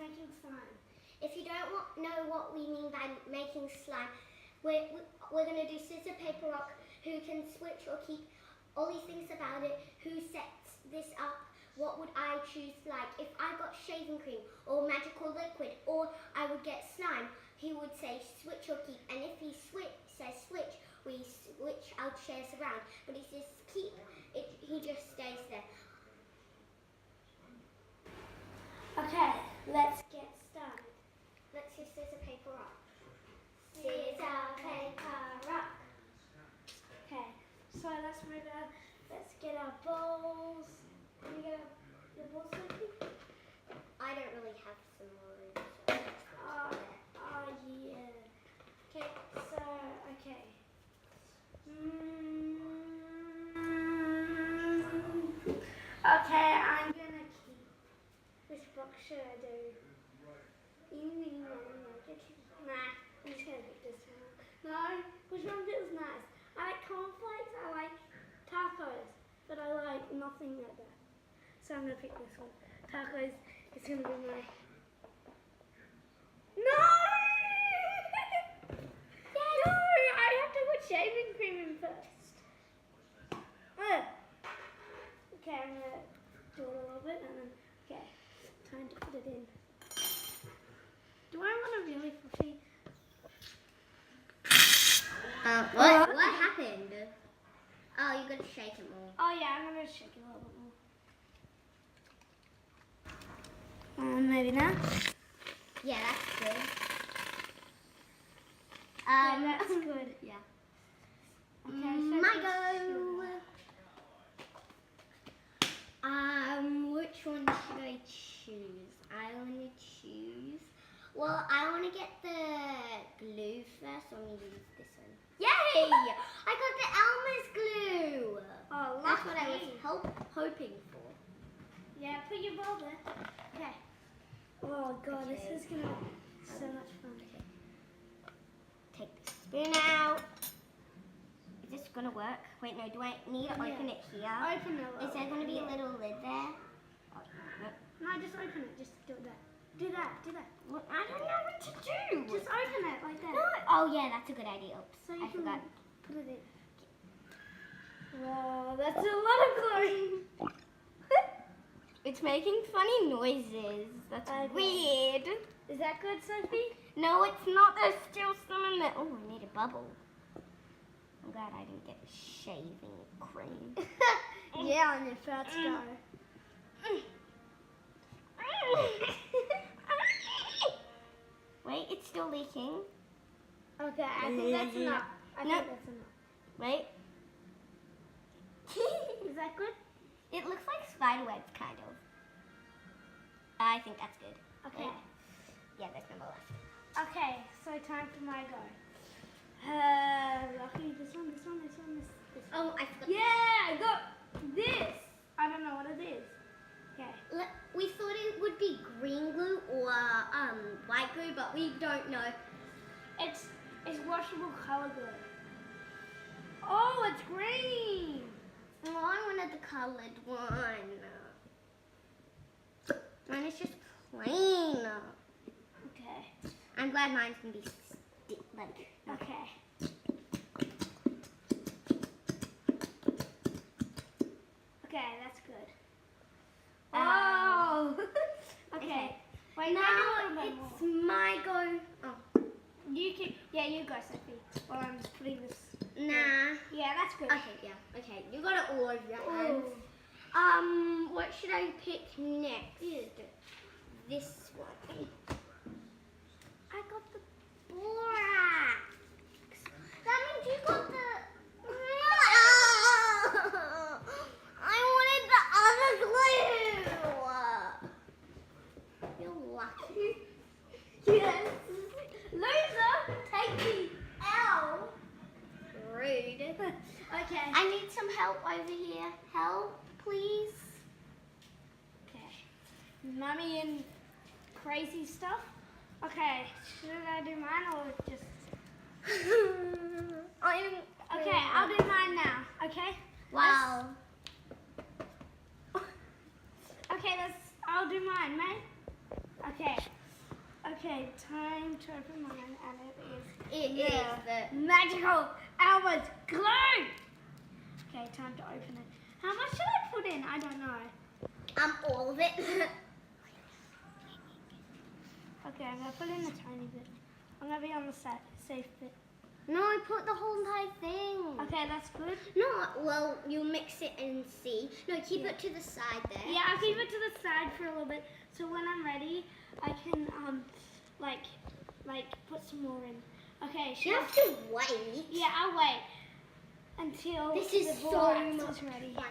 making slime. If you don't know what we mean by making slime, we're going to do scissor, paper, rock, who can switch or keep, all these things about it, who sets this up, what would I choose, like if I got shaving cream or magical liquid or I would get slime, he would say switch or keep, and if he says switch, we switch our chairs around, but he says keep, he just stays there. Okay, let's get started. Let's do scissor, paper, rock. Scissor, paper, rock. Okay, so let's get our bowls. Can you get your bowls, Sophie? I don't really have some more room, yeah. Okay, so, okay. Okay, I'm gonna keep. Which box should I do? Nah, I'm just gonna pick this one. No, which one feels nice? I like cornflakes, I like tacos, but I like nothing like that. So I'm gonna pick this one. Tacos is gonna be my... No! No! I have to put shaving cream in first. Okay, I'm gonna do it a little bit and then, okay, time to put it in. Do I want to really fluffy? What happened? Oh, you gotta shake it more. Oh yeah, I'm gonna shake it a little bit more. Maybe now? Yeah, that's good. Yeah, that's good. Yeah. Okay, My go. Which one should I choose? I want to choose. Well, I want to get the glue first. So I'm gonna use this one. Yay! I got the Elmer's glue. Oh, that's what I was hoping for. Yeah, put your bowl there. Okay. Oh god, Okay. this is gonna be so much fun. Okay. Take the spoon out. Is this gonna work? Wait, no. Do I need to open it here? Open it. Is there gonna be a little lid there? Oh, No, just open it. Just do that. Do that. Do that. well, I don't know what to do. Just open it like that. No. Oh yeah, that's a good idea. Oops, So you I can forgot. put it in. Wow, that's a lot of glue. It's making funny noises. That's weird. Is that good, Sophie? No, it's not. There's still some in there. Oh, I need a bubble. I'm glad I didn't get shaving cream. Yeah, on your first go. Wait, it's still leaking. Okay, I think that's enough. I think that's enough. Wait. Is that good? It looks like spider webs, kind of. I think that's good. Okay. Wait. Yeah, there's no more left. Okay, so time for my go. Lucky, this one. Oh, I forgot. Yeah, I got this. I don't know what it is. Okay. We thought it would be green glue or white glue, but we don't know. It's washable color glue. Oh, it's green. Oh, I wanted the colored one. Mine is just plain. Okay. I'm glad mine's gonna be like. Okay. Okay, that's good. Oh. Okay. Wait, Now it's my go. Oh. You can. Yeah, you go, Sophie. Well, I'm just putting this. Nah. Yeah, that's good. Okay, yeah. Okay, you got it all over your hands. What should I pick next? This one. I got the borax. That means you got the... I wanted the other glue. You're lucky. Yes. Loser, take the L. Rude. Okay. I need some help over here. Help, please. Okay. Mummy and crazy stuff. Okay. Should I do mine or just? Okay, I'll do mine now. Okay. Wow. Okay, I'll do mine, mate. Okay. Okay, time to open mine, and It is is the magical Elmer's glue. Okay, time to open it. How much should I put in? I don't know. all of it. Okay, I'm gonna put in a tiny bit. I'm gonna be on the safe bit. No, I put the whole entire thing. Okay, that's good. No, well, you mix it and see. No, keep it to the side there. Yeah, I'll keep it to the side for a little bit, so when I'm ready, I can like put some more in. Okay, You have to wait. Yeah, I'll wait until This is the so borax much is ready. fun.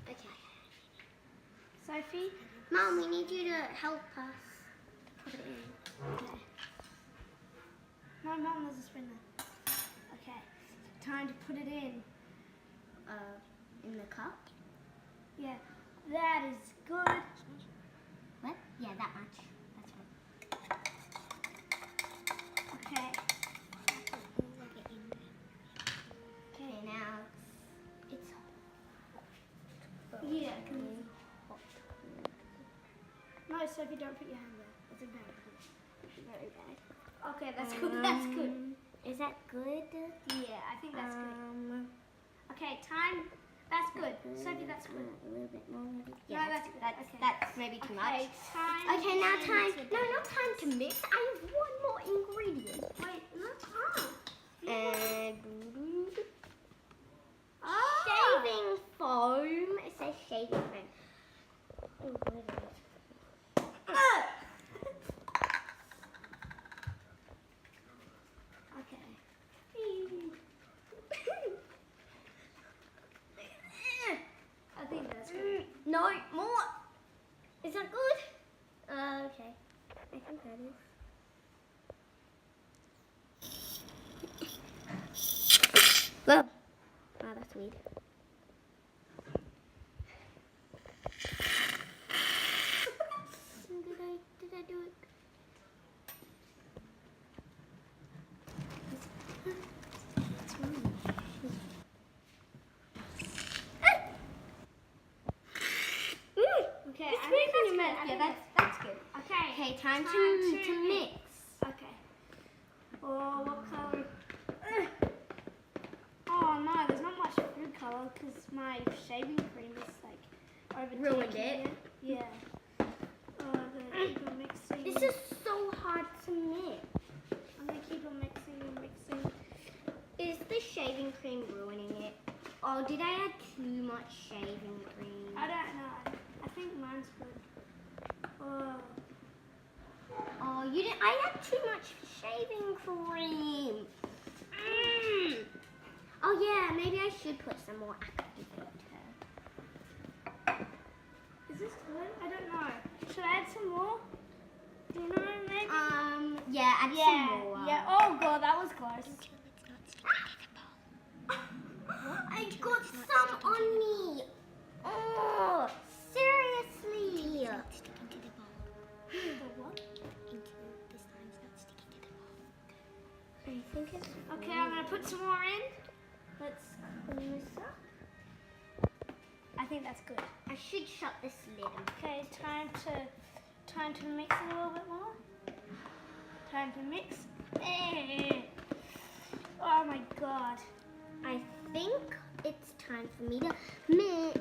Okay. Sophie, Mom, we need you to help us put it in. okay. No, Mum, there's a spinner. Okay, time to put it in. In the cup? Yeah, that is good. What? Yeah, that much. That's right. Okay. Okay, now it's hot. Yeah. No, Sophie, don't put your hand there. It's a bad thing. Very bad. Okay, that's good. That's good. Is that good? Yeah, I think that's good. Okay, time. That's good. Sophie, that's good. A little bit more maybe. No, that's good. Okay. That's maybe too much. Time. Okay, now to time. mix it No, in. not time to mix. I have one more ingredient. Wait, not time. And Ah. shaving foam. It says shaving foam. Oh, what is it? Okay. I think that's good. No, more. Is that good? Okay. I think that is. Well, that's weird. Did I do it? Okay, It's I think making that's a mess. good. I Yeah, think that's good. Okay. Okay, time to mix. Okay. Oh, what color? Oh no, there's not much food color because my shaving cream is like overtaking Ruined it. Yeah. Oh, I'm gonna keep on mixing. This is so hard to mix. I'm gonna keep on mixing and mixing. Is the shaving cream ruining it? Or did I add too much shaving cream? I don't know. I think mine's good. Oh. Oh, you didn't. I had too much shaving cream. Oh yeah, maybe I should put some more activator. Is this good? I don't know. Should I add some more? Do you know, maybe? Yeah, add some more. Yeah. Oh god, that was close. I got some on me. Oh, seriously. The what? I think it's Okay, I'm gonna put some more in. Let's clean this up. I think that's good. I should shut this lid. Okay, time to mix it a little bit more. Time to mix. Oh my god. I think it's time for me to mix.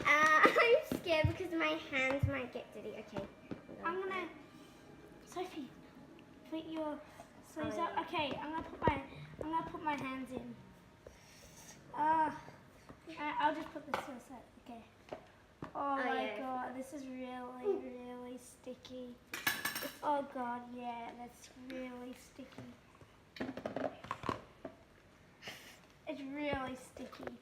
I'm scared because my hands might get dirty. Okay. I'm gonna Sophie, put your sleeves Oh, up. yeah. Okay, I'm gonna put my hands in. I'll just put this to the side. Okay. Oh my yeah. god, this is really sticky. Oh god, yeah, that's really sticky. It's really sticky.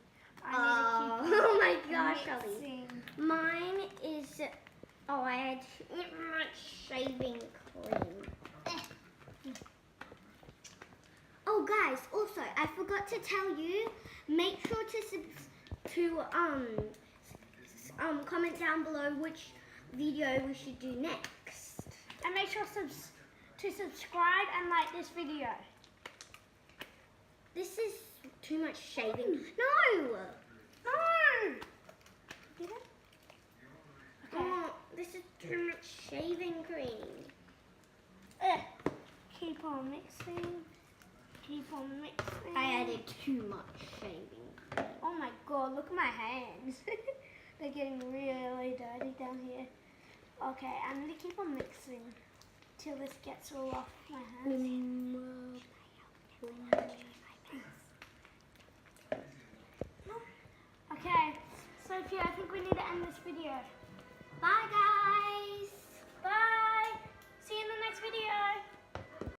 I need to keep Oh my gosh, Ellie. mixing. Mine is. Oh, I had too much shaving cream. Oh, guys, also, I forgot to tell you, make sure to comment down below which video we should do next. And make sure to subscribe and like this video. This is too much shaving. No! No! Did it? Okay. Oh, this is too keep on mixing. Keep on mixing. I added too much shaving. Oh my god, look at my hands. They're getting really dirty down here. Okay, I'm gonna keep on mixing till this gets all off my hands. Okay, Sophia, I think we need to end this video. Bye guys! Bye! See you in the next video!